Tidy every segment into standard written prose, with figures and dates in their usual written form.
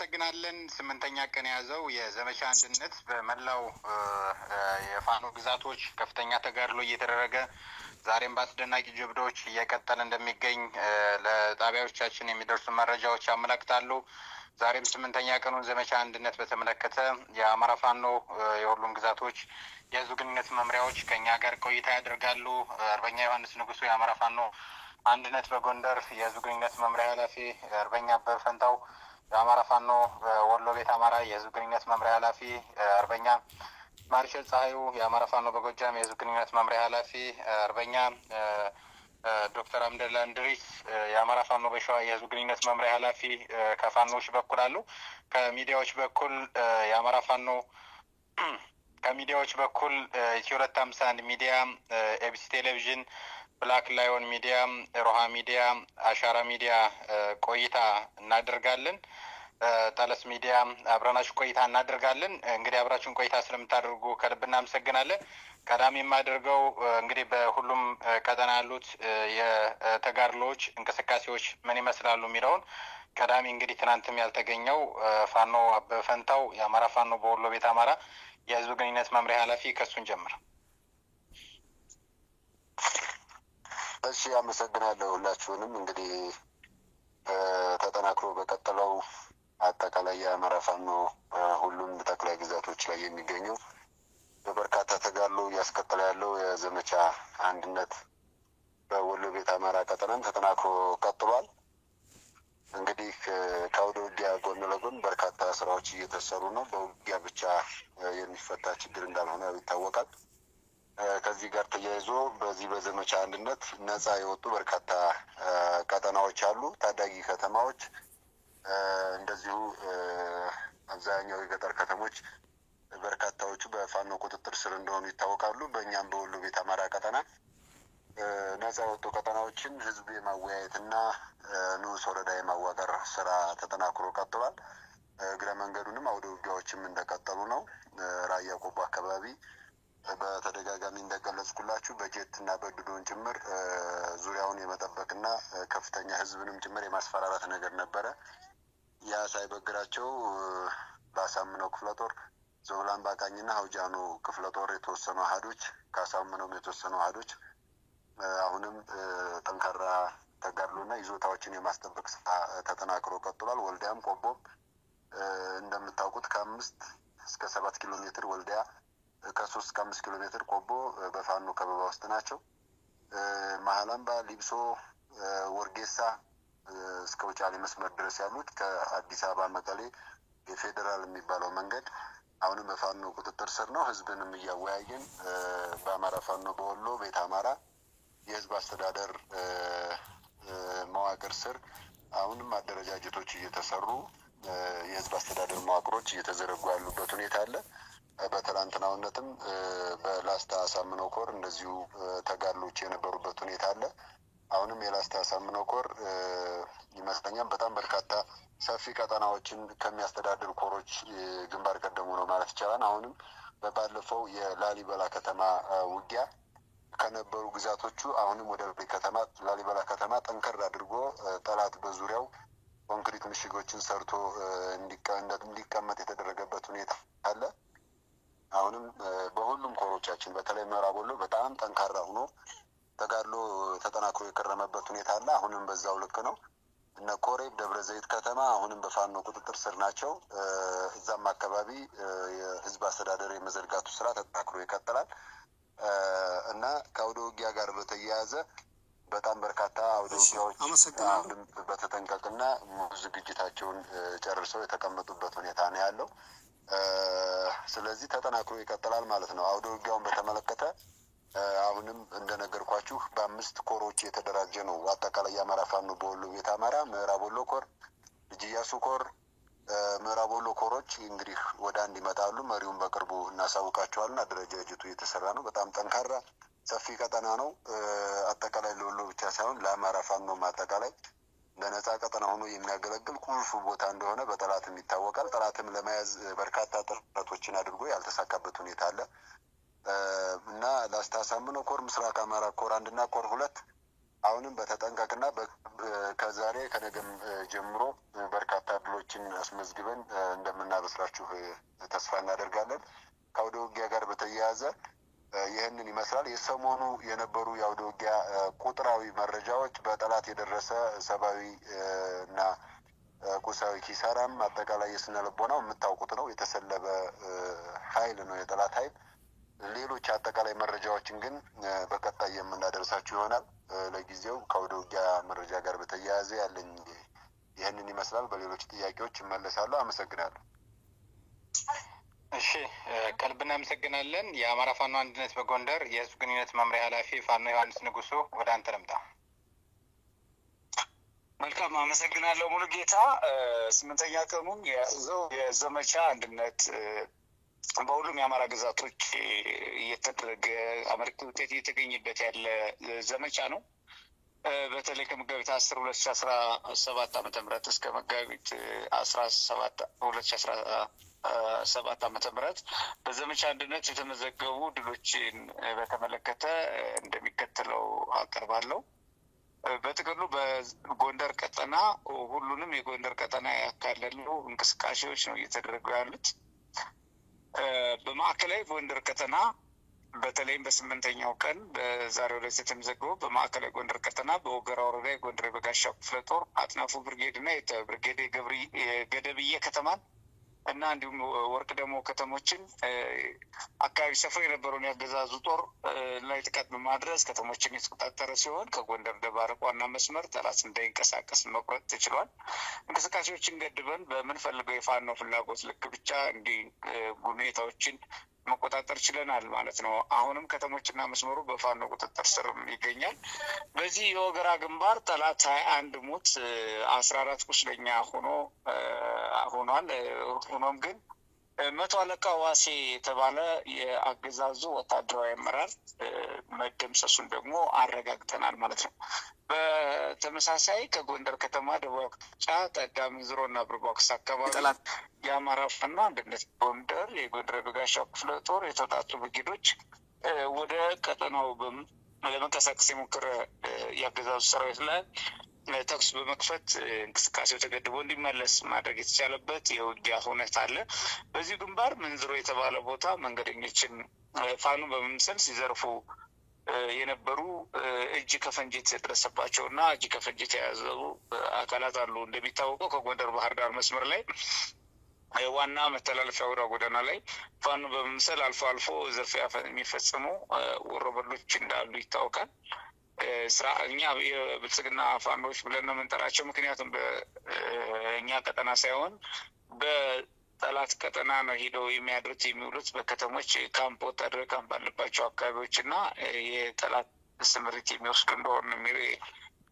እናመሰግናለን። ስምንተኛ ቀን ያዘው የዘመቻ አንድነት በመላው የፋኖ ግዛቶች ከፍተኛ ተጋድሎ እየተደረገ ዛሬም በአስደናቂ ጀብዶች እየቀጠለ እንደሚገኝ ለጣቢያዎቻችን የሚደርሱ መረጃዎች ያመለክታሉ። ዛሬም ስምንተኛ ቀኑን ዘመቻ አንድነት በተመለከተ የአማራ ፋኖ የሁሉም ግዛቶች የህዝብ ግንኙነት መምሪያዎች ከኛ ጋር ቆይታ ያደርጋሉ። አርበኛ ዮሐንስ ንጉሱ የአማራ ፋኖ አንድነት በጎንደር የህዝብ ግንኙነት መምሪያ ኃላፊ፣ አርበኛ አበበ ፈንታው የአማራ ፋኖ ወሎ ቤት አማራ የህዝብ ግንኙነት መምሪያ ኃላፊ፣ አርበኛ ማርሸል ፀሐዩ የአማራ ፋኖ በጎጃም የህዝብ ግንኙነት መምሪያ ኃላፊ፣ አርበኛ ዶክተር አምደላ እንድሪስ የአማራ ፋኖ በሸዋ የህዝብ ግንኙነት መምሪያ ኃላፊ ከፋኖች በኩል አሉ። ከሚዲያዎች በኩል የአማራ ፋኖ ከሚዲያዎች በኩል ኢትዮ 251 ሚዲያ፣ ኤቢሲ ቴሌቪዥን፣ ብላክ ላዮን ሚዲያ፣ ሮሃ ሚዲያ፣ አሻራ ሚዲያ ቆይታ እናደርጋለን። ጠለስ ሚዲያ አብረናችሁ ቆይታ እናደርጋለን። እንግዲህ አብራችሁን ቆይታ ስለምታደርጉ ከልብ እናመሰግናለን። ቀዳሚ የማደርገው እንግዲህ በሁሉም ቀጠና ያሉት የተጋድሎዎች እንቅስቃሴዎች ምን ይመስላሉ የሚለውን ቀዳሚ እንግዲህ ትናንትም ያልተገኘው ፋኖ አበበ ፈንታው የአማራ ፋኖ በወሎ ቤት አማራ የህዝብ ግንኙነት መምሪያ ኃላፊ ከሱን ጀምር። እሺ፣ አመሰግናለሁ ሁላችሁንም። እንግዲህ ተጠናክሮ በቀጠለው አጠቃላይ የአማራ ፋኖ ሁሉም ጠቅላይ ግዛቶች ላይ የሚገኘው በበርካታ ተጋድሎ እያስቀጠለ ያለው የዘመቻ አንድነት በወሎ ቤት አማራ ቀጠናም ተጠናክሮ ቀጥሏል። እንግዲህ ከአውደ ውጊያ ጎን ለጎን በርካታ ስራዎች እየተሰሩ ነው። በውጊያ ብቻ የሚፈታ ችግር እንዳልሆነ ይታወቃል። ከዚህ ጋር ተያይዞ በዚህ በዘመቻ አንድነት ነጻ የወጡ በርካታ ቀጠናዎች አሉ። ታዳጊ ከተማዎች እንደዚሁ አብዛኛው የገጠር ከተሞች በርካታዎቹ በፋኖ ቁጥጥር ስር እንደሆኑ ይታወቃሉ። በእኛም በወሎ ቤት አማራ ቀጠና ነጻ የወጡ ቀጠናዎችን ህዝብ የማወያየትና ንዑስ ወረዳ የማዋቀር ስራ ተጠናክሮ ቀጥሏል። እግረ መንገዱንም አውደ ውጊያዎችም እንደቀጠሉ ነው። ራያ ቆቦ አካባቢ በተደጋጋሚ እንደገለጽኩላችሁ በጀት እና በድሮን ጭምር ዙሪያውን የመጠበቅና ከፍተኛ ህዝብንም ጭምር የማስፈራራት ነገር ነበረ። ያ ሳይበግራቸው በአሳምነው ክፍለ ጦር ዞብላን ባቃኝና ሀውጃኖ ክፍለ ጦር የተወሰኑ አህዶች ከአሳምነውም የተወሰኑ አህዶች አሁንም ጠንካራ ተጋድሎና ይዞታዎችን የማስጠበቅ ስራ ተጠናክሮ ቀጥሏል። ወልዲያም ቆቦም እንደምታውቁት ከ5 እስከ 7 ኪሎ ሜትር ወልዲያ ከ3 እስከ 5 ኪሎ ሜትር ቆቦ በፋኖ ከበባ ውስጥ ናቸው። መሀላምባ፣ ሊብሶ፣ ወርጌሳ እስከ ውጫሌ መስመር ድረስ ያሉት ከአዲስ አበባ መቀሌ የፌዴራል የሚባለው መንገድ አሁንም በፋኖ ቁጥጥር ስር ነው። ህዝብንም እያወያየን በአማራ ፋኖ በወሎ ቤት አማራ የህዝብ አስተዳደር መዋቅር ስር አሁንም አደረጃጀቶች እየተሰሩ የህዝብ አስተዳደር መዋቅሮች እየተዘረጉ ያሉበት ሁኔታ አለ። በትላንትናውነትም በላስታ አሳምነው ኮር እንደዚሁ ተጋድሎች የነበሩበት ሁኔታ አለ። አሁንም የላስታ አሳምነው ኮር ይመስለኛል በጣም በርካታ ሰፊ ቀጠናዎችን ከሚያስተዳድር ኮሮች ግንባር ቀደሙ ነው ማለት ይቻላል። አሁንም ባለፈው የላሊበላ ከተማ ውጊያ ከነበሩ ግዛቶቹ አሁንም ወደ ከተማ ላሊበላ ከተማ ጠንከር አድርጎ ጠላት በዙሪያው ኮንክሪት ምሽጎችን ሰርቶ እንዲቀመጥ የተደረገበት ሁኔታ አለ። አሁንም በሁሉም ኮሮቻችን በተለይ ምዕራብ ወሎ በጣም ጠንካራ ሆኖ ተጋድሎ ተጠናክሮ የከረመበት ሁኔታ አለ። አሁንም በዛው ልክ ነው። እነ ኮሬብ፣ ደብረ ዘይት ከተማ አሁንም በፋኖ ቁጥጥር ስር ናቸው። እዛም አካባቢ የህዝብ አስተዳደር የመዘርጋቱ ስራ ተጠናክሮ ይቀጥላል እና ከአውደ ውጊያ ጋር በተያያዘ በጣም በርካታ አውደ ውጊያዎች አሁንም በተጠንቀቅና ዝግጅታቸውን ጨርሰው የተቀመጡበት ሁኔታ ነው ያለው። ስለዚህ ተጠናክሮ ይቀጥላል ማለት ነው። አውደ ውጊያውን በተመለከተ አሁንም እንደነገርኳችሁ በ5 ኮሮች የተደራጀ ነው። አጠቃላይ የአማራ ፋኖ በወሎ ቤት አማራ ምዕራብ ወሎ ኮር፣ ልጅ ኢያሱ ኮር፣ ምዕራብ ወሎ ኮሮች እንግዲህ ወደ አንድ ይመጣሉ። መሪውን በቅርቡ እናሳውቃቸዋለን። አደረጃጀቱ እየተሰራ ነው። በጣም ጠንካራ ሰፊ ቀጠና ነው። አጠቃላይ ለወሎ ብቻ ሳይሆን ለአማራ ፋኖም አጠቃላይ ለነጻ ቀጠና ሆኖ የሚያገለግል ቁልፍ ቦታ እንደሆነ በጠላትም ይታወቃል። ጠላትም ለመያዝ በርካታ ጥረቶችን አድርጎ ያልተሳካበት ሁኔታ አለ እና ላስታ አሳምነው ኮር፣ ምስራቅ አማራ ኮር 1 እና ኮር 2 አሁንም በተጠንቀቅና ከዛሬ ከነገም ጀምሮ በርካታ ድሎችን አስመዝግበን እንደምናበስራችሁ ተስፋ እናደርጋለን። ከአውደ ውጊያ ጋር በተያያዘ ይህንን ይመስላል። የሰሞኑ የነበሩ የአውደ ውጊያ ቁጥራዊ መረጃዎች በጠላት የደረሰ ሰብአዊ እና ቁሳዊ ኪሳራም አጠቃላይ የስነ ልቦናው የምታውቁት ነው። የተሰለበ ኃይል ነው የጠላት ኃይል። ሌሎች አጠቃላይ መረጃዎችን ግን በቀጣይ የምናደርሳችሁ ይሆናል። ለጊዜው ከአውደ ውጊያ መረጃ ጋር በተያያዘ ያለኝ ይህንን ይመስላል። በሌሎች ጥያቄዎች እመለሳለሁ። አመሰግናለሁ። እሺ፣ ከልብ እናመሰግናለን። የአማራ ፋኖ አንድነት በጎንደር የህዝብ ግንኙነት መምሪያ ኃላፊ ፋኖ ዮሐንስ ንጉሱ፣ ወደ አንተ ልምጣ። መልካም፣ አመሰግናለሁ ሙሉጌታ። 8ኛ ቀኑን የያዘው የዘመቻ አንድነት በሁሉም የአማራ ግዛቶች እየተደረገ አመርቂ ውጤት እየተገኘበት ያለ ዘመቻ ነው። በተለይ ከመጋቢት 10 2017 ዓ.ም እስከ መጋቢት 17 2017 ዓ.ም በዘመቻ አንድነት የተመዘገቡ ድሎችን በተመለከተ እንደሚከተለው አቀርባለሁ። በጥቅሉ በጎንደር ቀጠና ሁሉንም የጎንደር ቀጠና ያካለሉ እንቅስቃሴዎች ነው እየተደረጉ ያሉት። በማዕከላዊ ጎንደር ቀጠና በተለይም በ8ኛው ቀን በዛሬው ዕለት የተመዘገበው በማዕከላዊ ጎንደር ቀጠና በወገራ ወረዳ የጎንደር የበጋሻው ክፍለ ጦር አጥናፉ ብርጌድ እና ብርጌድ የገደብዬ ከተማን እና እንዲሁም ወርቅ ደግሞ ከተሞችን አካባቢ ሰፍሮ የነበረውን ያገዛዙ ጦር ላይ ጥቃት በማድረስ ከተሞችን የተቆጣጠረ ሲሆን ከጎንደር ደባርቅ ዋና መስመር ጠላት እንዳይንቀሳቀስ መቁረጥ ተችሏል። እንቅስቃሴዎችን ገድበን በምንፈልገው የፋኖ ፍላጎት ልክ ብቻ እንዲህ ሁኔታዎችን መቆጣጠር ችለናል ማለት ነው። አሁንም ከተሞችና መስመሩ በፋኖ ቁጥጥር ስር ይገኛል። በዚህ የወገራ ግንባር ጠላት 21 ሙት 14 ቁስለኛ ሆኗል። ሆኖም ግን 100 አለቃ ዋሴ የተባለ የአገዛዙ ወታደራዊ አመራር መደምሰሱን ደግሞ አረጋግጠናል ማለት ነው። በተመሳሳይ ከጎንደር ከተማ ደቡብ አቅጣጫ ጠዳሚ ዝሮ እና ብርቧክስ አካባቢ የአማራ ፋኖ አንድነት ጎንደር የጎንደር የበጋሻው ክፍለ ጦር የተውጣጡ ብርጌዶች ወደ ቀጠናው ለመንቀሳቀስ የሞከረ የአገዛዙ ሰራዊት ላይ ተኩስ በመክፈት እንቅስቃሴው ተገድቦ እንዲመለስ ማድረግ የተቻለበት የውጊያ ሁኔታ አለ። በዚህ ግንባር ምንዝሮ የተባለ ቦታ መንገደኞችን ፋኖ በመምሰል ሲዘርፉ የነበሩ እጅ ከፈንጅ የተደረሰባቸው እና እጅ ከፈንጅ የተያዙ አካላት አሉ። እንደሚታወቀው ከጎንደር ባህር ዳር መስመር ላይ ዋና መተላለፊያ አውራ ጎዳና ላይ ፋኖ በመምሰል አልፎ አልፎ ዝርፊያ የሚፈጽሙ ወሮበሎች እንዳሉ ይታወቃል። እኛ የብልጽግና ፋኖች ብለን ነው የምንጠራቸው። ምክንያቱም በእኛ ቀጠና ሳይሆን በጠላት ቀጠና ነው ሄደው የሚያድሩት የሚውሉት በከተሞች ካምፕ ወታደራዊ ካምፕ ባለባቸው አካባቢዎች እና የጠላት ስምሪት የሚወስዱ እንደሆኑ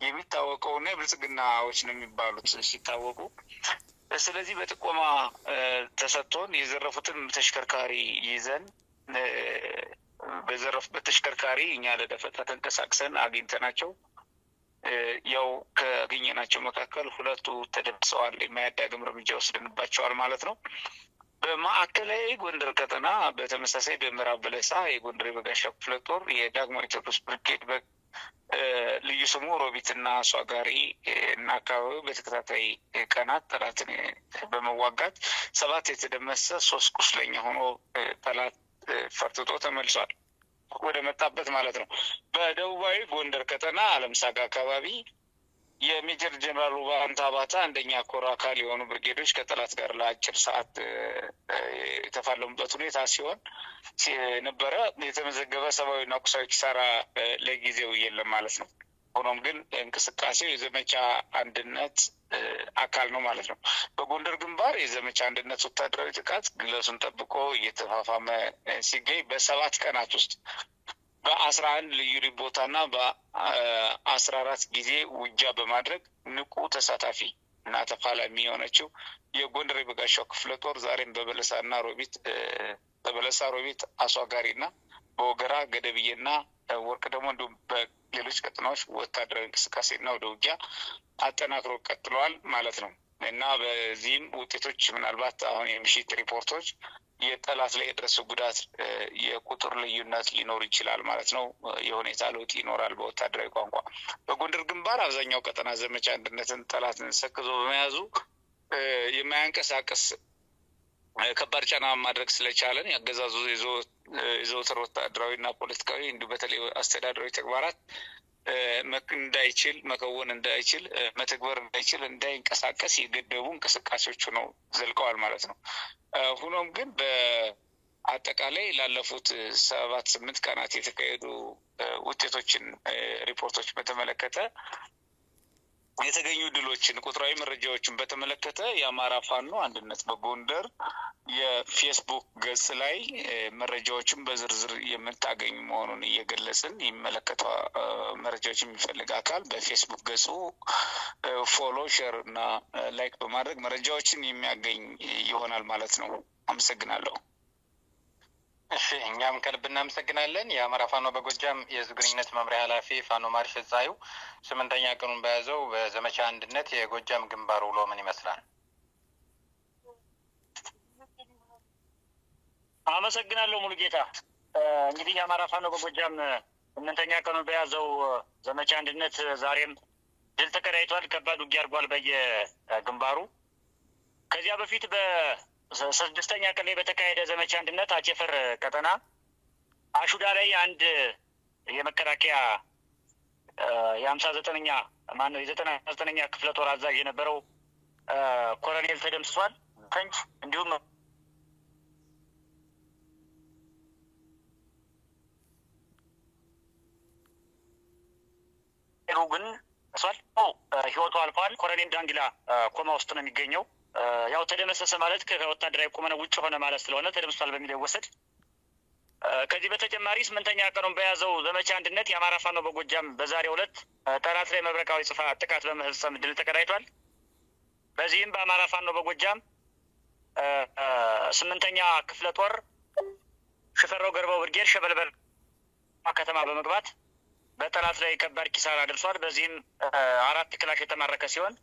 የሚታወቀው እና የብልጽግናዎች ነው የሚባሉት ሲታወቁ። ስለዚህ በጥቆማ ተሰጥቶን የዘረፉትን ተሽከርካሪ ይዘን በዘረፉበት ተሽከርካሪ እኛ ለደፈጣ ተንቀሳቅሰን አግኝተናቸው ያው ካገኘናቸው መካከል 2 ተደምስሰዋል። የማያዳግም እርምጃ ወስደንባቸዋል ማለት ነው። በማዕከላዊ ጎንደር ቀጠና በተመሳሳይ በምዕራብ በለሳ የጎንደር የበጋሻው ክፍለ ጦር የዳግማዊ ቴዎድሮስ ብርጌድ ልዩ ስሙ ሮቢትና አሷጋሪ እና አካባቢው በተከታታይ ቀናት ጠላትን በመዋጋት 7 የተደመሰ 3 ቁስለኛ ሆኖ ጠላት ፈርጥጦ ተመልሷል ወደ መጣበት ማለት ነው። በደቡባዊ ጎንደር ቀጠና አለምሳጋ አካባቢ የሜጀር ጀነራል ውባንታ ባታ አንደኛ ኮር አካል የሆኑ ብርጌዶች ከጠላት ጋር ለአጭር ሰዓት የተፋለሙበት ሁኔታ ሲሆን ነበረ። የተመዘገበ ሰብአዊና ቁሳዊ ኪሳራ ለጊዜው የለም ማለት ነው። ሆኖም ግን እንቅስቃሴው የዘመቻ አንድነት አካል ነው ማለት ነው። በጎንደር ግንባር የዘመቻ አንድነት ወታደራዊ ጥቃት ግለሱን ጠብቆ እየተፋፋመ ሲገኝ በ7 ቀናት ውስጥ በ11 ልዩ ቦታና በ14 ጊዜ ውጊያ በማድረግ ንቁ ተሳታፊ እና ተፋላሚ የሆነችው የጎንደር የበጋሻው ክፍለ ጦር ዛሬም በበለሳ ሮቢት አሷጋሪና በወገራ ገደብዬና ወርቅ ደግሞ እንዲሁም በሌሎች ቀጠናዎች ወታደራዊ እንቅስቃሴና ወደ ውጊያ አጠናክሮ ቀጥለዋል ማለት ነው እና በዚህም ውጤቶች ምናልባት አሁን የምሽት ሪፖርቶች የጠላት ላይ የደረሰ ጉዳት የቁጥር ልዩነት ሊኖር ይችላል ማለት ነው። የሁኔታ ለውጥ ይኖራል በወታደራዊ ቋንቋ። በጎንደር ግንባር አብዛኛው ቀጠና ዘመቻ አንድነትን ጠላትን ሰክዞ በመያዙ የማያንቀሳቀስ ከባድ ጫና ማድረግ ስለቻለን ያገዛዙ የዘወትር ወታደራዊና ፖለቲካዊ እንዲሁ በተለይ አስተዳደራዊ ተግባራት እንዳይችል መከወን እንዳይችል መተግበር እንዳይችል እንዳይንቀሳቀስ የገደቡ እንቅስቃሴዎች ነው ዘልቀዋል ማለት ነው። ሆኖም ግን በአጠቃላይ ላለፉት 7-8 ቀናት የተካሄዱ ውጤቶችን ሪፖርቶች በተመለከተ የተገኙ ድሎችን ቁጥራዊ መረጃዎችን በተመለከተ የአማራ ፋኖ አንድነት በጎንደር የፌስቡክ ገጽ ላይ መረጃዎችን በዝርዝር የምታገኙ መሆኑን እየገለጽን ይመለከተው መረጃዎች የሚፈልግ አካል በፌስቡክ ገጹ ፎሎ፣ ሼር እና ላይክ በማድረግ መረጃዎችን የሚያገኝ ይሆናል ማለት ነው። አመሰግናለሁ። እሺ፣ እኛም ከልብ እናመሰግናለን። የአማራ ፋኖ በጎጃም የህዝብ ግንኙነት መምሪያ ኃላፊ ፋኖ ማርሽ ጻዩ 8ኛ ቀኑን በያዘው በዘመቻ አንድነት የጎጃም ግንባር ውሎ ምን ይመስላል? አመሰግናለሁ ሙሉጌታ። እንግዲህ የአማራ ፋኖ በጎጃም 8ኛ ቀኑን በያዘው ዘመቻ አንድነት ዛሬም ድል ተቀዳጅቷል። ከባድ ውጊያ አድርጓል በየግንባሩ። ከዚያ በፊት በ6ኛ ቀን ላይ በተካሄደ ዘመቻ አንድነት አቸፈር ቀጠና አሹዳ ላይ አንድ የመከላከያ የ59ኛ ማነው የ99ኛ ክፍለ ጦር አዛዥ የነበረው ኮሎኔል ተደምስሷል። ፈንጅ እንዲሁም ግን ህይወቱ አልፏል። ኮሎኔል ዳንግላ ኮማ ውስጥ ነው የሚገኘው። ያው ተደመሰሰ ማለት ከወታደራዊ ቁመና ውጭ ሆነ ማለት ስለሆነ ተደምስሷል በሚል ይወሰድ። ከዚህ በተጨማሪ 8ኛ ቀኑን በያዘው ዘመቻ አንድነት የአማራ ፋኖ በጎጃም በዛሬው ዕለት ጠላት ላይ መብረቃዊ ጥቃት በመፈጸም ድል ተቀዳጅቷል። በዚህም በአማራ ፋኖ በጎጃም 8ኛ ክፍለ ጦር ሽፈራው ገርባው ብርጌድ ሸበልበል ከተማ በመግባት በጠላት ላይ ከባድ ኪሳራ ደርሷል። በዚህም 4 ክላሽ የተማረከ ሲሆን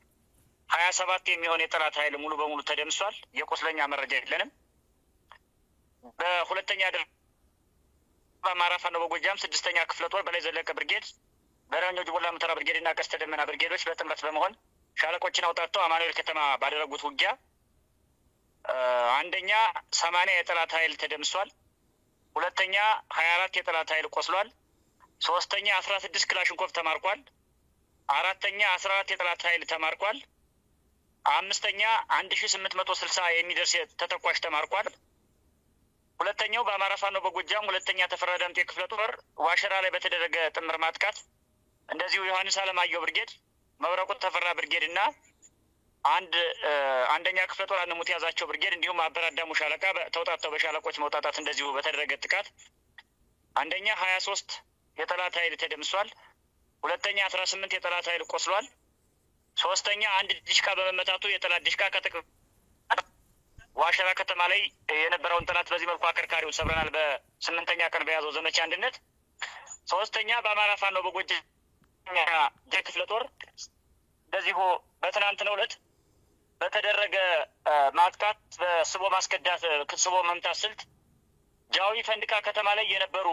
27 የሚሆን የጠላት ኃይል ሙሉ በሙሉ ተደምሷል። የቆስለኛ መረጃ የለንም። በሁለተኛ ደረጃ በአማራ ፋኖ በጎጃም 6ኛ ክፍለ ጦር በላይ ዘለቀ ብርጌድ፣ በረኞች ጅቦላ ሙተራ ብርጌድ እና ቀስተ ደመና ብርጌዶች በጥምረት በመሆን ሻለቆችን አውጣተው አማኑኤል ከተማ ባደረጉት ውጊያ አንደኛ 80 የጠላት ኃይል ተደምሷል። ሁለተኛ 24 የጠላት ኃይል ቆስሏል። ሶስተኛ 16 ክላሽንኮቭ ተማርኳል። አራተኛ 14 የጠላት ኃይል ተማርኳል። አምስተኛ 1860 የሚደርስ ተተኳሽ ተማርኳል። ሁለተኛው በአማራ ፋኖ በጎጃም 2ኛ ተፈራ ዳምጤ ክፍለ ጦር ዋሸራ ላይ በተደረገ ጥምር ማጥቃት እንደዚሁ ዮሐንስ አለማየሁ ብርጌድ፣ መብረቁ ተፈራ ብርጌድ እና አንደኛ ክፍለ ጦር አንሙት ያዛቸው ብርጌድ እንዲሁም አበራዳሙ ሻለቃ ተውጣጣው በሻለቆች መውጣጣት እንደዚሁ በተደረገ ጥቃት አንደኛ 23 የጠላት ኃይል ተደምሷል። ሁለተኛ 18 የጠላት ኃይል ቆስሏል። ሶስተኛ አንድ ዲሽቃ በመመታቱ የጠላት ዲሽቃ ዋሸራ ከተማ ላይ የነበረውን ጠላት በዚህ መልኩ አከርካሪውን ሰብረናል። በ8ኛ ቀን በያዘው ዘመቻ አንድነት ሶስተኛ በአማራ ፋኖ በጎጃም ክፍለ ጦር እንደዚሁ በትናንትናው ዕለት በተደረገ ማጥቃት በስቦ ማስከዳት ስቦ መምታት ስልት ጃዊ ፈንድቃ ከተማ ላይ የነበሩ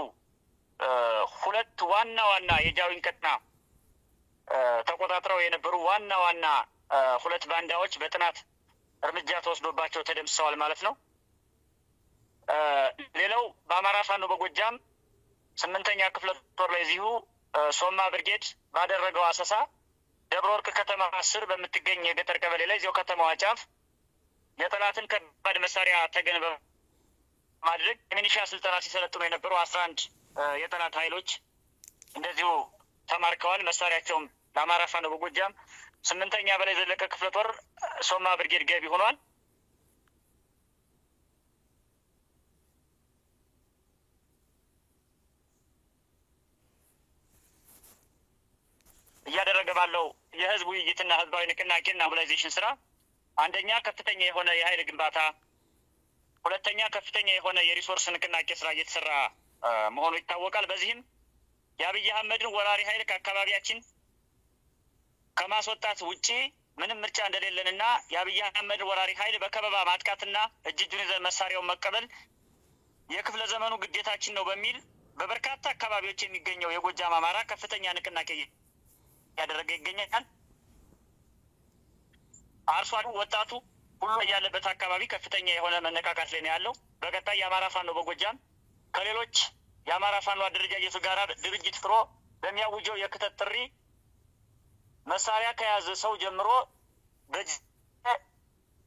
2 ዋና የጃዊን ቀጠና ተቆጣጥረው የነበሩ ዋና 2 ባንዳዎች በጥናት እርምጃ ተወስዶባቸው ተደምስሰዋል ማለት ነው። ሌላው በአማራ ፋኖ በጎጃም 8ኛ ክፍለ ጦር ላይ እዚሁ ሶማ ብርጌድ ባደረገው አሰሳ ደብረ ወርቅ ከተማ 10 በምትገኝ የገጠር ቀበሌ ላይ እዚያው ከተማዋ ጫፍ የጠላትን ከባድ መሳሪያ ተገን በማድረግ የሚኒሻ ስልጠና ሲሰለጥኑ የነበሩ 11 የጠላት ኃይሎች እንደዚሁ ተማርከዋል። መሳሪያቸውም ለአማራ ፋኖ በጎጃም 8ኛ በላይ ዘለቀ ክፍለ ጦር ሶማ ብርጌድ ገቢ ሆኗል። እያደረገ ባለው የህዝብ ውይይትና ህዝባዊ ንቅናቄና ሞቢላይዜሽን ስራ አንደኛ ከፍተኛ የሆነ የኃይል ግንባታ፣ ሁለተኛ ከፍተኛ የሆነ የሪሶርስ ንቅናቄ ስራ እየተሰራ መሆኑ ይታወቃል። በዚህም የአብይ አህመድን ወራሪ ኃይል ከአካባቢያችን ከማስወጣት ውጪ ምንም ምርጫ እንደሌለንና የአብይ አህመድ ወራሪ ኃይል በከበባ ማጥቃትና እጅጁን ይዘን መሳሪያውን መቀበል የክፍለ ዘመኑ ግዴታችን ነው በሚል በበርካታ አካባቢዎች የሚገኘው የጎጃም አማራ ከፍተኛ ንቅናቄ ያደረገ ይገኛል። አርሶ አደሩ ወጣቱ ሁሉ ያለበት አካባቢ ከፍተኛ የሆነ መነቃቃት ላይ ነው ያለው። በቀጣይ የአማራ ፋኖ በጎጃም ከሌሎች የአማራ ፋኖ አደረጃጀቱ ጋር ድርጅት ፍሮ በሚያውጀው የክተት ጥሪ መሳሪያ ከያዘ ሰው ጀምሮ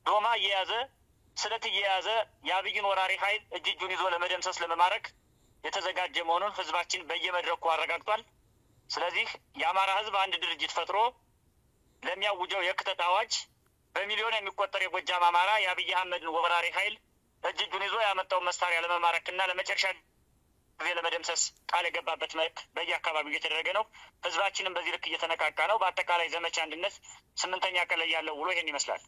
ዶማ እየያዘ ስለት እየያዘ የአብይን ወራሪ ኃይል እጅጁን ይዞ ለመደምሰስ ለመማረክ የተዘጋጀ መሆኑን ህዝባችን በየመድረኩ አረጋግጧል። ስለዚህ የአማራ ህዝብ አንድ ድርጅት ፈጥሮ ለሚያውጀው የክተት አዋጅ በሚሊዮን የሚቆጠር የጎጃም አማራ የአብይ አህመድን ወራሪ ኃይል እጅጁን ይዞ ያመጣውን መሳሪያ ለመማረክና ለመጨረሻ ጊዜ ለመደምሰስ ቃል የገባበት መልክ በየአካባቢው እየተደረገ ነው። ህዝባችንም በዚህ ልክ እየተነቃቃ ነው። በአጠቃላይ ዘመቻ አንድነት 8ኛ ቀን ላይ ያለው ውሎ ይሄን ይመስላል።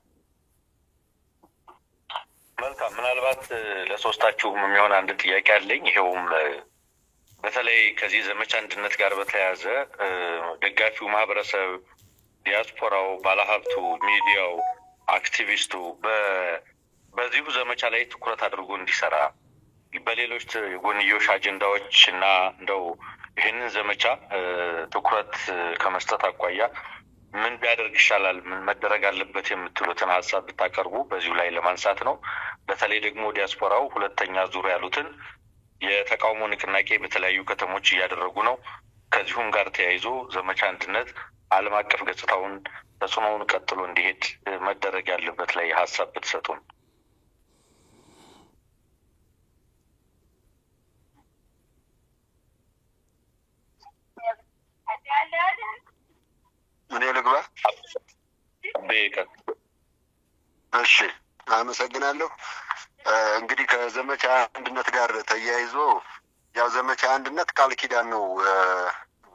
መልካም። ምናልባት ለሶስታችሁም የሚሆን አንድ ጥያቄ አለኝ። ይሄውም በተለይ ከዚህ ዘመቻ አንድነት ጋር በተያያዘ ደጋፊው ማህበረሰብ፣ ዲያስፖራው፣ ባለሀብቱ፣ ሚዲያው፣ አክቲቪስቱ በዚሁ ዘመቻ ላይ ትኩረት አድርጎ እንዲሰራ በሌሎች የጎንዮሽ አጀንዳዎች እና እንደው ይህንን ዘመቻ ትኩረት ከመስጠት አኳያ ምን ቢያደርግ ይሻላል፣ ምን መደረግ አለበት የምትሉትን ሀሳብ ብታቀርቡ በዚሁ ላይ ለማንሳት ነው። በተለይ ደግሞ ዲያስፖራው ሁለተኛ ዙር ያሉትን የተቃውሞ ንቅናቄ በተለያዩ ከተሞች እያደረጉ ነው። ከዚሁም ጋር ተያይዞ ዘመቻ አንድነት ዓለም አቀፍ ገጽታውን ተጽዕኖውን ቀጥሎ እንዲሄድ መደረግ ያለበት ላይ ሀሳብ ብትሰጡን። እኔ ልግባ? እሺ፣ አመሰግናለሁ። እንግዲህ ከዘመቻ አንድነት ጋር ተያይዞ ያው ዘመቻ አንድነት ቃል ኪዳን ነው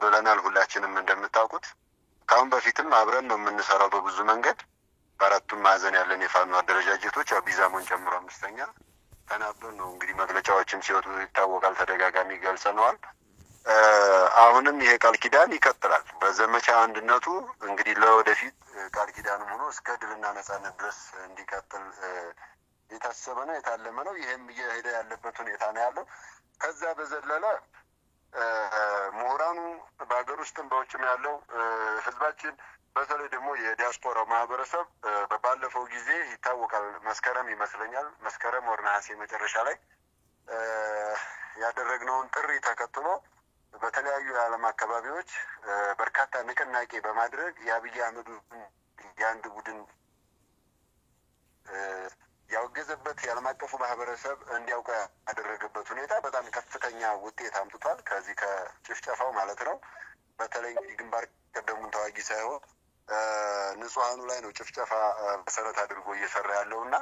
ብለናል። ሁላችንም እንደምታውቁት ካሁን በፊትም አብረን ነው የምንሰራው በብዙ መንገድ በአራቱም ማዕዘን ያለን የፋኖ አደረጃጀቶች ያው ቢዛሞን ጨምሮ 5ኛ ተናበን ነው እንግዲህ መግለጫዎችም ሲወጡ ይታወቃል። ተደጋጋሚ ገልጸነዋል። አሁንም ይሄ ቃል ኪዳን ይቀጥላል። በዘመቻ አንድነቱ እንግዲህ ለወደፊት ቃል ኪዳንም ሆኖ እስከ ድልና ነጻነት ድረስ እንዲቀጥል የታሰበ ነው፣ የታለመ ነው። ይሄም እየሄደ ያለበት ሁኔታ ነው ያለው። ከዛ በዘለለ ምሁራኑ በሀገር ውስጥም በውጭም ያለው ህዝባችን በተለይ ደግሞ የዲያስፖራው ማህበረሰብ ባለፈው ጊዜ ይታወቃል፣ መስከረም ይመስለኛል መስከረም ወር ነሐሴ መጨረሻ ላይ ያደረግነውን ጥሪ ተከትሎ በተለያዩ የዓለም አካባቢዎች በርካታ ንቅናቄ በማድረግ የአብይ አህመድ የአንድ ቡድን ያወገዘበት የዓለም አቀፉ ማህበረሰብ እንዲያውቅ ያደረገበት ሁኔታ በጣም ከፍተኛ ውጤት አምጥቷል። ከዚህ ከጭፍጨፋው ማለት ነው። በተለይ እንግዲህ ግንባር ቀደሙን ተዋጊ ሳይሆን ንጹሐኑ ላይ ነው ጭፍጨፋ መሰረት አድርጎ እየሰራ ያለው እና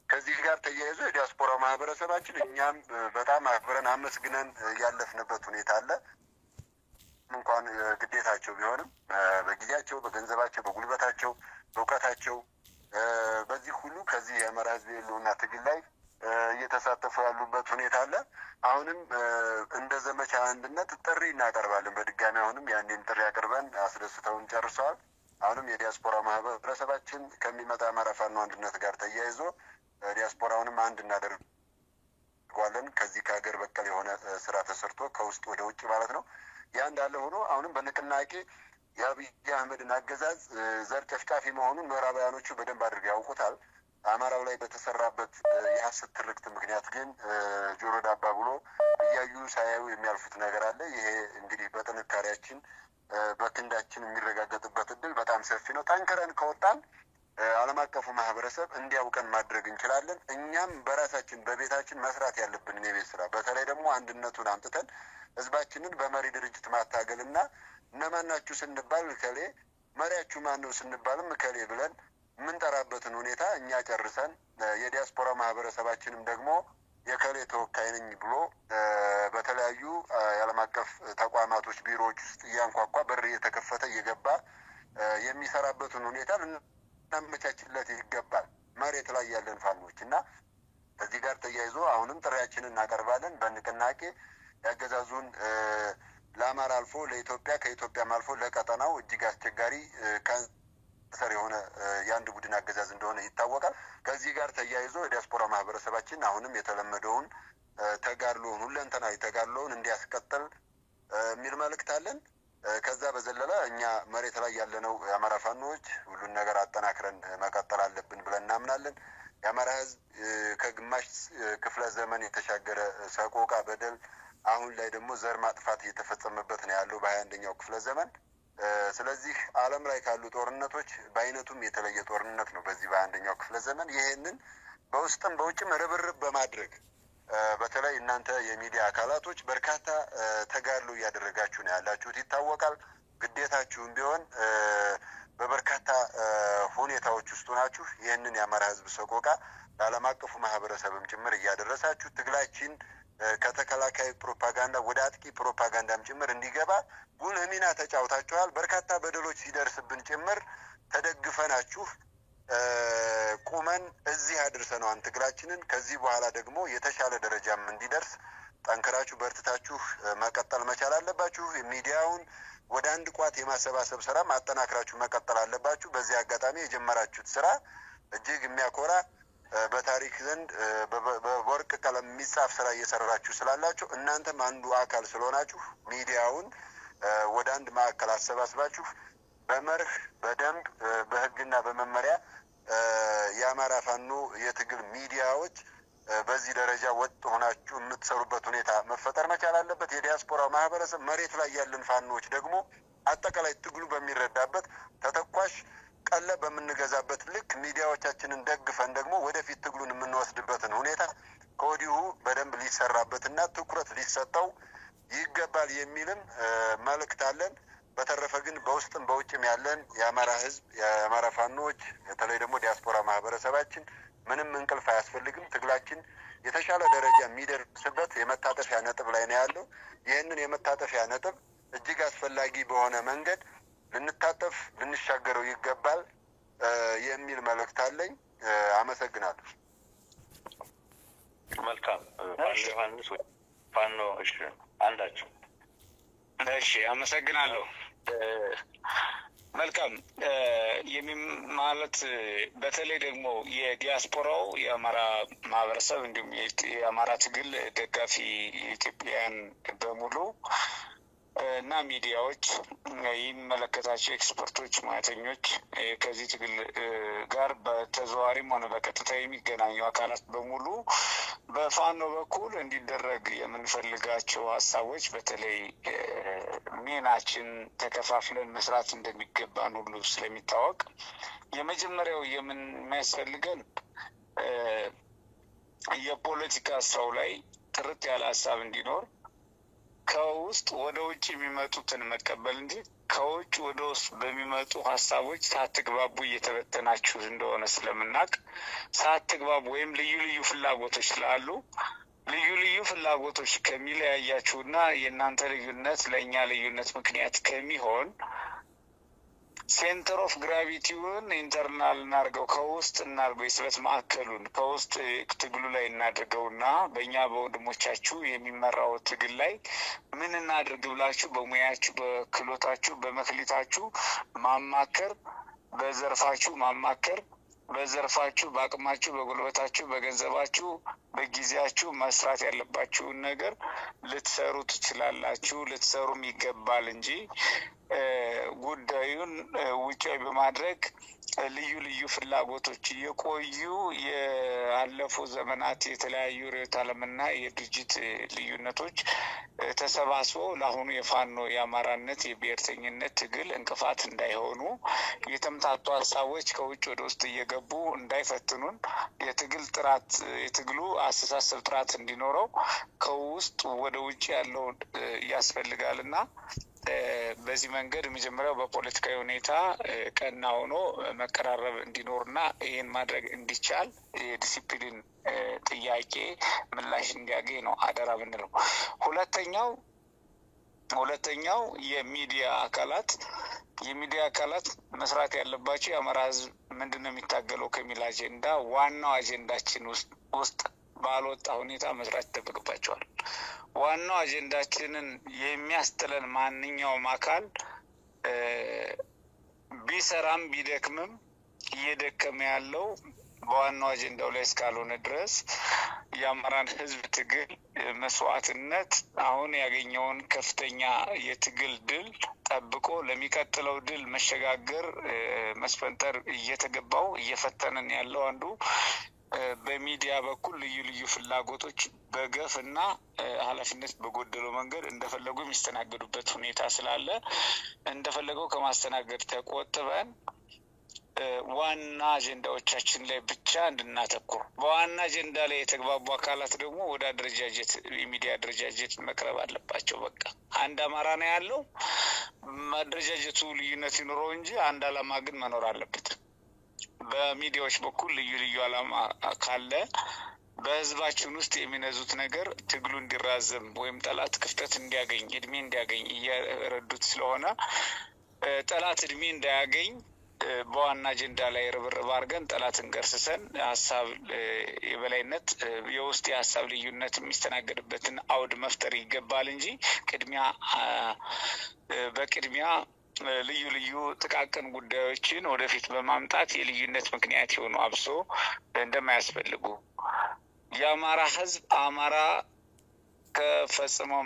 ከዚህ ጋር ተያይዞ የዲያስፖራ ማህበረሰባችን እኛም በጣም አክብረን አመስግነን ያለፍንበት ሁኔታ አለ። እንኳን ግዴታቸው ቢሆንም በጊዜያቸው፣ በገንዘባቸው፣ በጉልበታቸው፣ በእውቀታቸው በዚህ ሁሉ ከዚህ የአማራ ህዝብ የህልውና ትግል ላይ እየተሳተፉ ያሉበት ሁኔታ አለ። አሁንም እንደ ዘመቻ አንድነት ጥሪ እናቀርባለን። በድጋሚ አሁንም ያንን ጥሪ አቅርበን አስደስተውን ጨርሰዋል። አሁንም የዲያስፖራ ማህበረሰባችን ከሚመጣ አማራ ፋኖ አንድነት ጋር ተያይዞ ዲያስፖራውንም አንድ እናደርገዋለን። ከዚህ ከሀገር በቀል የሆነ ስራ ተሰርቶ ከውስጥ ወደ ውጭ ማለት ነው። ያ እንዳለ ሆኖ አሁንም በንቅናቄ የአብይ አህመድን አገዛዝ ዘር ጨፍጫፊ መሆኑን ምዕራባውያኖቹ በደንብ አድርገው ያውቁታል። አማራው ላይ በተሰራበት የሀሰት ትርክት ምክንያት ግን ጆሮ ዳባ ብሎ እያዩ ሳያዩ የሚያልፉት ነገር አለ። ይሄ እንግዲህ በጥንካሬያችን በክንዳችን የሚረጋገጥበት እድል በጣም ሰፊ ነው። ጠንክረን ከወጣን ዓለም አቀፉ ማህበረሰብ እንዲያውቀን ማድረግ እንችላለን። እኛም በራሳችን በቤታችን መስራት ያለብንን የቤት ስራ በተለይ ደግሞ አንድነቱን አምጥተን ህዝባችንን በመሪ ድርጅት ማታገልና እነማናችሁ ስንባል እከሌ፣ መሪያችሁ ማን ነው ስንባልም እከሌ ብለን የምንጠራበትን ሁኔታ እኛ ጨርሰን የዲያስፖራ ማህበረሰባችንም ደግሞ የከሌ ተወካይ ነኝ ብሎ በተለያዩ የዓለም አቀፍ ተቋማቶች ቢሮዎች ውስጥ እያንኳኳ በር እየተከፈተ እየገባ የሚሰራበትን ሁኔታ ልናመቻችለት ይገባል። መሬት ላይ ያለን ፋኖች እና ከዚህ ጋር ተያይዞ አሁንም ጥሪያችንን እናቀርባለን። በንቅናቄ ያገዛዙን ለአማራ አልፎ ለኢትዮጵያ ከኢትዮጵያም አልፎ ለቀጠናው እጅግ አስቸጋሪ ሰር የሆነ የአንድ ቡድን አገዛዝ እንደሆነ ይታወቃል። ከዚህ ጋር ተያይዞ የዲያስፖራ ማህበረሰባችን አሁንም የተለመደውን ተጋድሎውን ሁለንተናዊ ተጋድሎውን እንዲያስቀጥል የሚል መልእክት አለን። ከዛ በዘለለ እኛ መሬት ላይ ያለነው የአማራ ፋኖዎች ሁሉን ነገር አጠናክረን መቀጠል አለብን ብለን እናምናለን። የአማራ ህዝብ ከግማሽ ክፍለ ዘመን የተሻገረ ሰቆቃ፣ በደል አሁን ላይ ደግሞ ዘር ማጥፋት እየተፈጸመበት ነው ያለው በ21ኛው ክፍለ ዘመን። ስለዚህ ዓለም ላይ ካሉ ጦርነቶች በአይነቱም የተለየ ጦርነት ነው በዚህ በ21ኛው ክፍለ ዘመን። ይሄንን በውስጥም በውጭም ርብርብ በማድረግ በተለይ እናንተ የሚዲያ አካላቶች በርካታ ተጋድሎ እያደረጋችሁ ነው ያላችሁት ይታወቃል። ግዴታችሁም ቢሆን በበርካታ ሁኔታዎች ውስጥ ናችሁ ይህንን የአማራ ህዝብ ሰቆቃ ለዓለም አቀፉ ማህበረሰብም ጭምር እያደረሳችሁ ትግላችን ከተከላካይ ፕሮፓጋንዳ ወደ አጥቂ ፕሮፓጋንዳም ጭምር እንዲገባ ጉልህ ሚና ተጫውታችኋል። በርካታ በደሎች ሲደርስብን ጭምር ተደግፈናችሁ ቁመን እዚህ አድርሰናል ትግላችንን። ከዚህ በኋላ ደግሞ የተሻለ ደረጃም እንዲደርስ ጠንክራችሁ በርትታችሁ መቀጠል መቻል አለባችሁ። ሚዲያውን ወደ አንድ ቋት የማሰባሰብ ስራ ማጠናክራችሁ መቀጠል አለባችሁ። በዚህ አጋጣሚ የጀመራችሁት ስራ እጅግ የሚያኮራ በታሪክ ዘንድ በወርቅ ቀለም የሚጻፍ ስራ እየሰራችሁ ስላላችሁ እናንተም አንዱ አካል ስለሆናችሁ ሚዲያውን ወደ አንድ ማዕከል አሰባስባችሁ በመርህ በደንብ በህግና በመመሪያ የአማራ ፋኖ የትግል ሚዲያዎች በዚህ ደረጃ ወጥ ሆናችሁ የምትሰሩበት ሁኔታ መፈጠር መቻል አለበት። የዲያስፖራው ማህበረሰብ መሬት ላይ ያለን ፋኖዎች ደግሞ አጠቃላይ ትግሉ በሚረዳበት ተተኳሽ ቀለብ በምንገዛበት ልክ ሚዲያዎቻችንን ደግፈን ደግሞ ወደፊት ትግሉን የምንወስድበትን ሁኔታ ከወዲሁ በደንብ ሊሰራበትና ትኩረት ሊሰጠው ይገባል የሚልም መልእክት አለን። በተረፈ ግን በውስጥም በውጭም ያለን የአማራ ህዝብ የአማራ ፋኖዎች በተለይ ደግሞ ዲያስፖራ ማህበረሰባችን ምንም እንቅልፍ አያስፈልግም። ትግላችን የተሻለ ደረጃ የሚደርስበት የመታጠፊያ ነጥብ ላይ ነው ያለው። ይህንን የመታጠፊያ ነጥብ እጅግ አስፈላጊ በሆነ መንገድ ልንታጠፍ ልንሻገረው ይገባል የሚል መልእክት አለኝ። አመሰግናለሁ። መልካም ፋኖ ዮሐንስ ፋኖ እሺ አንዳችሁ እሺ አመሰግናለሁ። መልካም ማለት በተለይ ደግሞ የዲያስፖራው የአማራ ማህበረሰብ እንዲሁም የአማራ ትግል ደጋፊ ኢትዮጵያውያን በሙሉ እና ሚዲያዎች የሚመለከታቸው ኤክስፐርቶች፣ ሙያተኞች ከዚህ ትግል ጋር በተዘዋዋሪም ሆነ በቀጥታ የሚገናኙ አካላት በሙሉ በፋኖ በኩል እንዲደረግ የምንፈልጋቸው ሀሳቦች በተለይ ሚናችን ተከፋፍለን መስራት እንደሚገባን ሁሉ ስለሚታወቅ የመጀመሪያው የሚያስፈልገን የፖለቲካ ሰው ላይ ጥርት ያለ ሀሳብ እንዲኖር ከውስጥ ወደ ውጭ የሚመጡትን መቀበል እንጂ ከውጭ ወደ ውስጥ በሚመጡ ሀሳቦች ሳትግባቡ እየተበተናችሁ እንደሆነ ስለምናውቅ ሳትግባቡ ወይም ልዩ ልዩ ፍላጎቶች ስላሉ ልዩ ልዩ ፍላጎቶች ከሚለያያችሁና የእናንተ ልዩነት ለእኛ ልዩነት ምክንያት ከሚሆን ሴንተር ኦፍ ግራቪቲውን ኢንተርናል እናድርገው፣ ከውስጥ እናድርገው፣ የስበት ማዕከሉን ከውስጥ ትግሉ ላይ እናድርገውና በእኛ በወንድሞቻችሁ የሚመራው ትግል ላይ ምን እናድርግ ብላችሁ በሙያችሁ፣ በክሎታችሁ፣ በመክሊታችሁ ማማከር፣ በዘርፋችሁ ማማከር፣ በዘርፋችሁ፣ በአቅማችሁ፣ በጉልበታችሁ፣ በገንዘባችሁ፣ በጊዜያችሁ መስራት ያለባችሁን ነገር ልትሰሩ ትችላላችሁ፣ ልትሰሩም ይገባል እንጂ ጉዳዩን ውጫዊ በማድረግ ልዩ ልዩ ፍላጎቶች የቆዩ ያለፉ ዘመናት የተለያዩ ርዕዮተ ዓለምና የድርጅት ልዩነቶች ተሰባስበው ለአሁኑ የፋኖ የአማራነት የብሔርተኝነት ትግል እንቅፋት እንዳይሆኑ የተምታቱ ሀሳቦች ከውጭ ወደ ውስጥ እየገቡ እንዳይፈትኑን የትግል ጥራት የትግሉ አስተሳሰብ ጥራት እንዲኖረው ከውስጥ ወደ ውጭ ያለውን ያስፈልጋልና በዚህ መንገድ መጀመሪያው በፖለቲካዊ ሁኔታ ቀና ሆኖ መቀራረብ እንዲኖርና ይህን ማድረግ እንዲቻል የዲሲፕሊን ጥያቄ ምላሽ እንዲያገኝ ነው አደራ ብንለው። ሁለተኛው የሚዲያ አካላት መስራት ያለባቸው የአማራ ህዝብ ምንድነው የሚታገለው ከሚል አጀንዳ ዋናው አጀንዳችን ውስጥ ባልወጣ ሁኔታ መስራት ይጠበቅባቸዋል። ዋናው አጀንዳችንን የሚያስጥለን ማንኛውም አካል ቢሰራም ቢደክምም እየደከመ ያለው በዋናው አጀንዳው ላይ እስካልሆነ ድረስ የአማራን ህዝብ ትግል መስዋዕትነት አሁን ያገኘውን ከፍተኛ የትግል ድል ጠብቆ ለሚቀጥለው ድል መሸጋገር መስፈንጠር እየተገባው እየፈተነን ያለው አንዱ በሚዲያ በኩል ልዩ ልዩ ፍላጎቶች በገፍ እና ኃላፊነት በጎደለው መንገድ እንደፈለጉ የሚስተናገዱበት ሁኔታ ስላለ እንደፈለገው ከማስተናገድ ተቆጥበን ዋና አጀንዳዎቻችን ላይ ብቻ እንድናተኩር በዋና አጀንዳ ላይ የተግባቡ አካላት ደግሞ ወደ አደረጃጀት የሚዲያ አደረጃጀት መቅረብ አለባቸው። በቃ አንድ አማራ ነው ያለው። አደረጃጀቱ ልዩነት ይኖረው እንጂ አንድ አላማ ግን መኖር አለበት። በሚዲያዎች በኩል ልዩ ልዩ አላማ ካለ በህዝባችን ውስጥ የሚነዙት ነገር ትግሉ እንዲራዘም ወይም ጠላት ክፍተት እንዲያገኝ እድሜ እንዲያገኝ እየረዱት ስለሆነ ጠላት እድሜ እንዳያገኝ በዋና አጀንዳ ላይ ርብርብ አድርገን ጠላትን ገርስሰን ሀሳብ የበላይነት የውስጥ የሀሳብ ልዩነት የሚስተናገድበትን አውድ መፍጠር ይገባል እንጂ በቅድሚያ ልዩ ልዩ ጥቃቅን ጉዳዮችን ወደፊት በማምጣት የልዩነት ምክንያት የሆኑ አብሶ እንደማያስፈልጉ የአማራ ህዝብ አማራ ከፈጽመው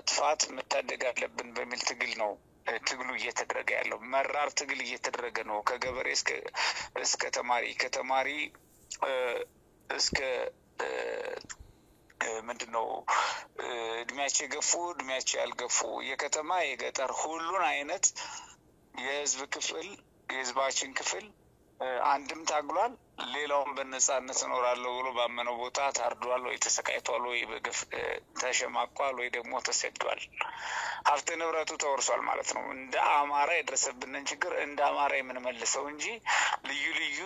ጥፋት መታደግ አለብን በሚል ትግል ነው ትግሉ እየተደረገ ያለው። መራር ትግል እየተደረገ ነው። ከገበሬ እስከ ተማሪ ከተማሪ እስከ ምንድነው እድሜያቸው የገፉ እድሜያቸው ያልገፉ የከተማ የገጠር ሁሉን አይነት የህዝብ ክፍል የህዝባችን ክፍል አንድም ታግሏል፣ ሌላውን በነጻነት እኖራለሁ ብሎ ባመነው ቦታ ታርዷል ወይ ተሰቃይቷል ወይ በግፍ ተሸማቋል ወይ ደግሞ ተሰዷል። ሀብት ንብረቱ ተወርሷል ማለት ነው። እንደ አማራ የደረሰብንን ችግር እንደ አማራ የምንመልሰው እንጂ ልዩ ልዩ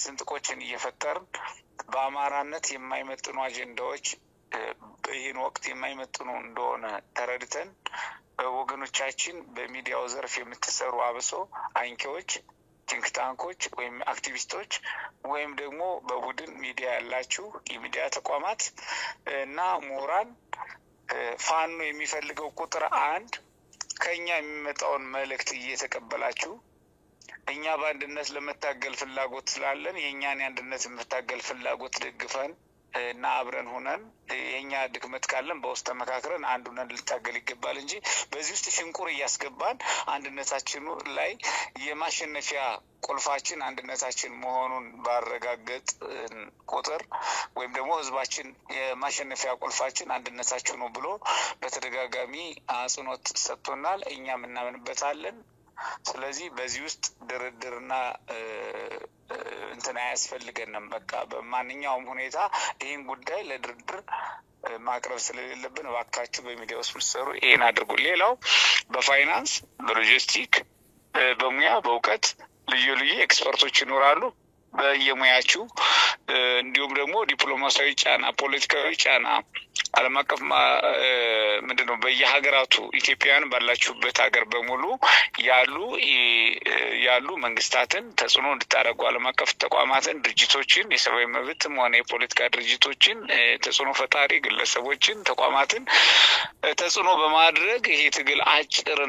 ስንጥቆችን እየፈጠርን በአማራነት የማይመጥኑ አጀንዳዎች ይህን ወቅት የማይመጥኑ እንደሆነ ተረድተን ወገኖቻችን በሚዲያው ዘርፍ የምትሰሩ አብሶ አንቂዎች ቲንክ ታንኮች ወይም አክቲቪስቶች ወይም ደግሞ በቡድን ሚዲያ ያላችሁ የሚዲያ ተቋማት እና ምሁራን ፋኖ የሚፈልገው ቁጥር አንድ ከኛ የሚመጣውን መልእክት እየተቀበላችሁ እኛ በአንድነት ለመታገል ፍላጎት ስላለን የእኛን የአንድነት የመታገል ፍላጎት ደግፈን እና አብረን ሆነን የኛ ድክመት ካለን በውስጥ ተመካክረን አንድ ሆነን ልታገል ይገባል እንጂ በዚህ ውስጥ ሽንቁር እያስገባን አንድነታችን ላይ የማሸነፊያ ቁልፋችን አንድነታችን መሆኑን ባረጋገጥ ቁጥር ወይም ደግሞ ህዝባችን የማሸነፊያ ቁልፋችን አንድነታችሁ ነው ብሎ በተደጋጋሚ አጽንኦት ሰጥቶናል። እኛም እናምንበታለን። ስለዚህ በዚህ ውስጥ ድርድርና እንትን አያስፈልገንም። በቃ በማንኛውም ሁኔታ ይህን ጉዳይ ለድርድር ማቅረብ ስለሌለብን እባካችሁ በሚዲያ ውስጥ ምትሰሩ ይሄን አድርጉ። ሌላው በፋይናንስ በሎጂስቲክ በሙያ በእውቀት ልዩ ልዩ ኤክስፐርቶች ይኖራሉ በየሙያችሁ። እንዲሁም ደግሞ ዲፕሎማሲያዊ ጫና፣ ፖለቲካዊ ጫና፣ ዓለም አቀፍ ምንድነው በየሀገራቱ ኢትዮጵያውያን ባላችሁበት ሀገር በሙሉ ያሉ መንግስታትን ተጽዕኖ እንድታደርጉ ዓለም አቀፍ ተቋማትን፣ ድርጅቶችን፣ የሰብአዊ መብትም ሆነ የፖለቲካ ድርጅቶችን፣ ተጽዕኖ ፈጣሪ ግለሰቦችን፣ ተቋማትን ተጽዕኖ በማድረግ ይሄ ትግል አጭር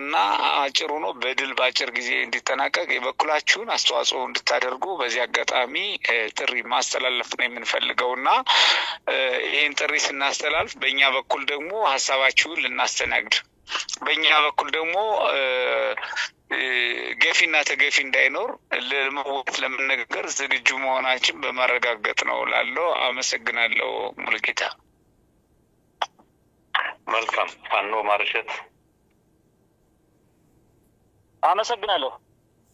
ሆኖ በድል በአጭር ጊዜ እንዲጠናቀቅ የበኩላችሁን አስተዋጽኦ እንድታደርጉ በዚህ አጋጣሚ ጥሪ ማስተላለፍ ነው የምንፈልገውና ይህን ጥሪ ስናስተላልፍ በእኛ በኩል ደግሞ ሀሳባችሁን ልናስተናግድ በእኛ በኩል ደግሞ ገፊና ተገፊ እንዳይኖር ለመነጋገር ዝግጁ መሆናችን በማረጋገጥ ነው ላለው። አመሰግናለሁ ሙሉጌታ። መልካም ፋኖ ማርሸት። አመሰግናለሁ።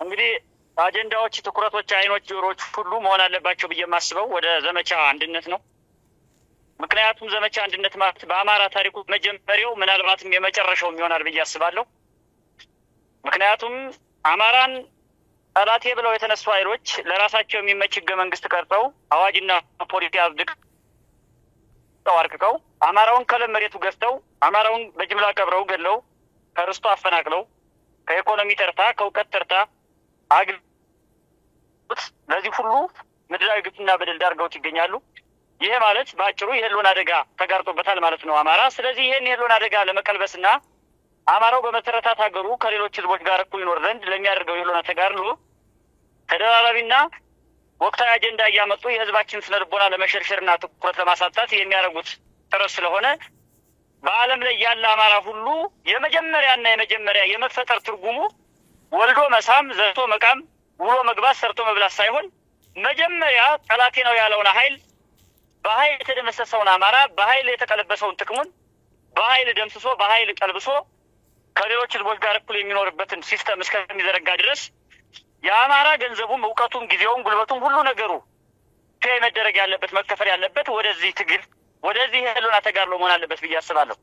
እንግዲህ አጀንዳዎች፣ ትኩረቶች፣ አይኖች፣ ጆሮች ሁሉ መሆን አለባቸው ብዬ የማስበው ወደ ዘመቻ አንድነት ነው። ምክንያቱም ዘመቻ አንድነት ማለት በአማራ ታሪኩ መጀመሪያው ምናልባትም የመጨረሻው ይሆናል ብዬ አስባለሁ። ምክንያቱም አማራን ጠላቴ ብለው የተነሱ ኃይሎች ለራሳቸው የሚመች ህገ መንግስት ቀርጸው አዋጅና ፖሊሲ አጽድቀው አርቅቀው አማራውን ከለም መሬቱ ገዝተው አማራውን በጅምላ ቀብረው ገለው ከርስቱ አፈናቅለው ከኢኮኖሚ ተርታ ከእውቀት ተርታ ለዚህ ሁሉ ምድራዊ ግፍና በደል ዳርገውት ይገኛሉ። ይሄ ማለት በአጭሩ የህልውና አደጋ ተጋርጦበታል ማለት ነው አማራ። ስለዚህ ይሄን የህልውና አደጋ ለመቀልበስና አማራው በመሰረታት ሀገሩ ከሌሎች ህዝቦች ጋር እኩል ይኖር ዘንድ ለሚያደርገው የህልውና ተጋድሎ ተደራራቢና ወቅታዊ አጀንዳ እያመጡ የህዝባችን ስነ ልቦና ለመሸርሸርና ትኩረት ለማሳጣት የሚያደርጉት ጥረት ስለሆነ በዓለም ላይ ያለ አማራ ሁሉ የመጀመሪያና የመጀመሪያ የመፈጠር ትርጉሙ ወልዶ መሳም፣ ዘርቶ መቃም፣ ውሎ መግባት፣ ሰርቶ መብላት ሳይሆን መጀመሪያ ጠላቴ ነው ያለውን ኃይል በኃይል የተደመሰሰውን አማራ በኃይል የተቀለበሰውን ጥቅሙን በኃይል ደምስሶ በኃይል ቀልብሶ ከሌሎች ህዝቦች ጋር እኩል የሚኖርበትን ሲስተም እስከሚዘረጋ ድረስ የአማራ ገንዘቡም እውቀቱም ጊዜውም ጉልበቱም ሁሉ ነገሩ መደረግ ያለበት መከፈል ያለበት ወደዚህ ትግል ወደዚህ የህልውና ተጋድሎ መሆን አለበት ብዬ አስባለሁ።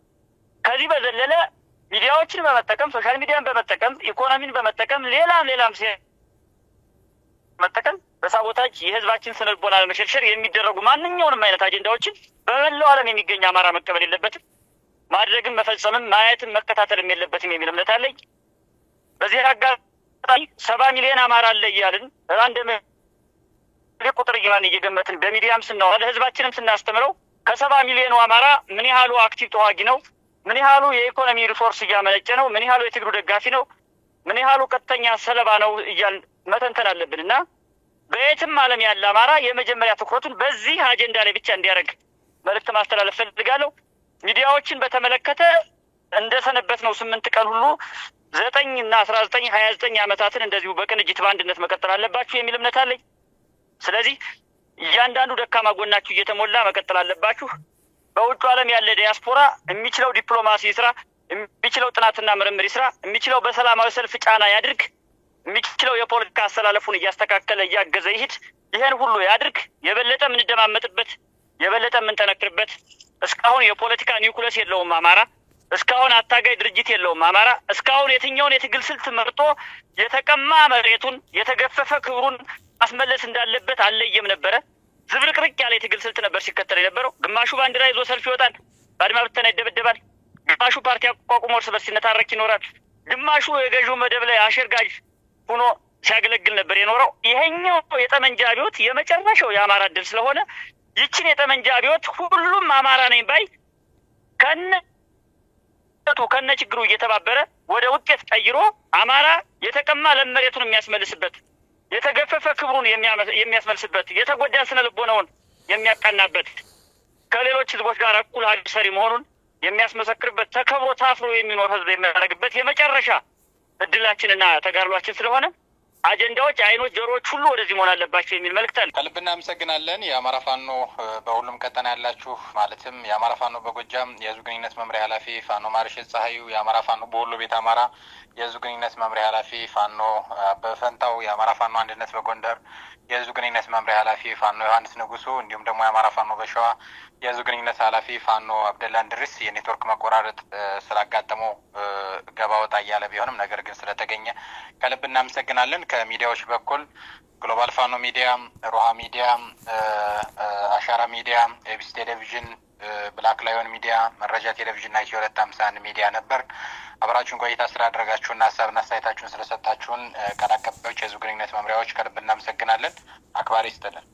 ከዚህ በዘለለ ሚዲያዎችን በመጠቀም ሶሻል ሚዲያን በመጠቀም ኢኮኖሚን በመጠቀም ሌላም መጠቀም በሳቦታጅ የህዝባችን ስነ ልቦና ለመሸርሸር የሚደረጉ ማንኛውንም አይነት አጀንዳዎችን በመላው ዓለም የሚገኝ አማራ መቀበል የለበትም። ማድረግም መፈጸምም ማየትም መከታተልም የለበትም የሚል እምነት አለኝ። በዚህ አጋጣሚ 70 ሚሊዮን አማራ አለ እያልን ራንደም ቁጥር እየገመትን በሚዲያም ስናወራ ለህዝባችንም ስናስተምረው ከ70 ሚሊዮኑ አማራ ምን ያህሉ አክቲቭ ተዋጊ ነው? ምን ያህሉ የኢኮኖሚ ሪሶርስ እያመነጨ ነው? ምን ያህሉ የትግሉ ደጋፊ ነው? ምን ያህሉ ቀጥተኛ ሰለባ ነው እያልን መተንተን አለብንና በየትም ዓለም ያለ አማራ የመጀመሪያ ትኩረቱን በዚህ አጀንዳ ላይ ብቻ እንዲያደርግ መልእክት ማስተላለፍ ፈልጋለሁ። ሚዲያዎችን በተመለከተ እንደሰነበት ነው 8 ቀን ሁሉ 9 እና 19 29 ዓመታትን እንደዚሁ በቅንጅት በአንድነት መቀጠል አለባችሁ የሚል እምነት አለኝ። ስለዚህ እያንዳንዱ ደካማ ጎናችሁ እየተሞላ መቀጠል አለባችሁ። በውጭ ዓለም ያለ ዲያስፖራ የሚችለው ዲፕሎማሲ ስራ፣ የሚችለው ጥናትና ምርምር ስራ፣ የሚችለው በሰላማዊ ሰልፍ ጫና ያድርግ፣ የሚችለው የፖለቲካ አስተላለፉን እያስተካከለ እያገዘ ይሂድ። ይሄን ሁሉ ያድርግ። የበለጠ የምንደማመጥበት የበለጠ የምንጠነክርበት እስካሁን የፖለቲካ ኒውክለስ የለውም አማራ። እስካሁን አታጋይ ድርጅት የለውም አማራ። እስካሁን የትኛውን የትግል ስልት መርጦ የተቀማ መሬቱን የተገፈፈ ክብሩን ማስመለስ እንዳለበት አለየም ነበረ። ዝብርቅርቅ ያለ የትግል ስልት ነበር ሲከተል የነበረው። ግማሹ ባንዲራ ይዞ ሰልፍ ይወጣል፣ በአድማ ብተና ይደበደባል። ግማሹ ፓርቲ አቋቁሞ እርስ በርስ ሲነታረክ ይኖራል። ግማሹ የገዢው መደብ ላይ አሸርጋጅ ሆኖ ሲያገለግል ነበር የኖረው። ይሄኛው የጠመንጃ አብዮት የመጨረሻው የአማራ ድል ስለሆነ ይችን የጠመንጃ አብዮት ሁሉም አማራ ነኝ ባይ ከነ ችግሩ እየተባበረ ወደ ውጤት ቀይሮ አማራ የተቀማ ለመሬቱን የሚያስመልስበት፣ የተገፈፈ ክብሩን የሚያስመልስበት፣ የተጎዳ ስነ ልቦናውን የሚያቃናበት፣ ከሌሎች ህዝቦች ጋር እኩል ሀገር ሰሪ መሆኑን የሚያስመሰክርበት፣ ተከብሮ ታፍሮ የሚኖር ህዝብ የሚያደርግበት የመጨረሻ እድላችንና ተጋድሏችን ስለሆነ አጀንዳዎች፣ አይኖች፣ ጆሮዎች ሁሉ ወደዚህ መሆን አለባቸው የሚል መልእክት አለ። ከልብ እናመሰግናለን። የአማራ ፋኖ በሁሉም ቀጠና ያላችሁ ማለትም የአማራ ፋኖ በጎጃም የህዝብ ግንኙነት መምሪያ ኃላፊ ፋኖ ማርሸት ፀሐዩ፣ የአማራ ፋኖ በወሎ ቤት አማራ የህዝብ ግንኙነት መምሪያ ኃላፊ ፋኖ በፈንታው፣ የአማራ ፋኖ አንድነት በጎንደር የህዝብ ግንኙነት መምሪያ ኃላፊ ፋኖ ዮሐንስ ንጉሱ፣ እንዲሁም ደግሞ የአማራ ፋኖ በሸዋ የህዝብ ግንኙነት ኃላፊ ፋኖ አብደላ እንድሪስ የኔትወርክ መቆራረጥ ስላጋጠመው ገባ ወጣ እያለ ቢሆንም ነገር ግን ስለተገኘ ከልብ እናመሰግናለን። ከሚዲያዎች በኩል ግሎባል ፋኖ ሚዲያ፣ ሮሃ ሚዲያ፣ አሻራ ሚዲያ፣ ኤቢሲ ቴሌቪዥን፣ ብላክ ላዮን ሚዲያ፣ መረጃ ቴሌቪዥን እና ኢትዮ 251 ሚዲያ ነበር። አብራችሁን ቆይታ ስላደረጋችሁና ሀሳብና አስተያየታችሁን ስለሰጣችሁን ቃል አቀባዮች፣ የህዝብ ግንኙነት መምሪያዎች ከልብ እናመሰግናለን። አክባሪ ይስጥልን።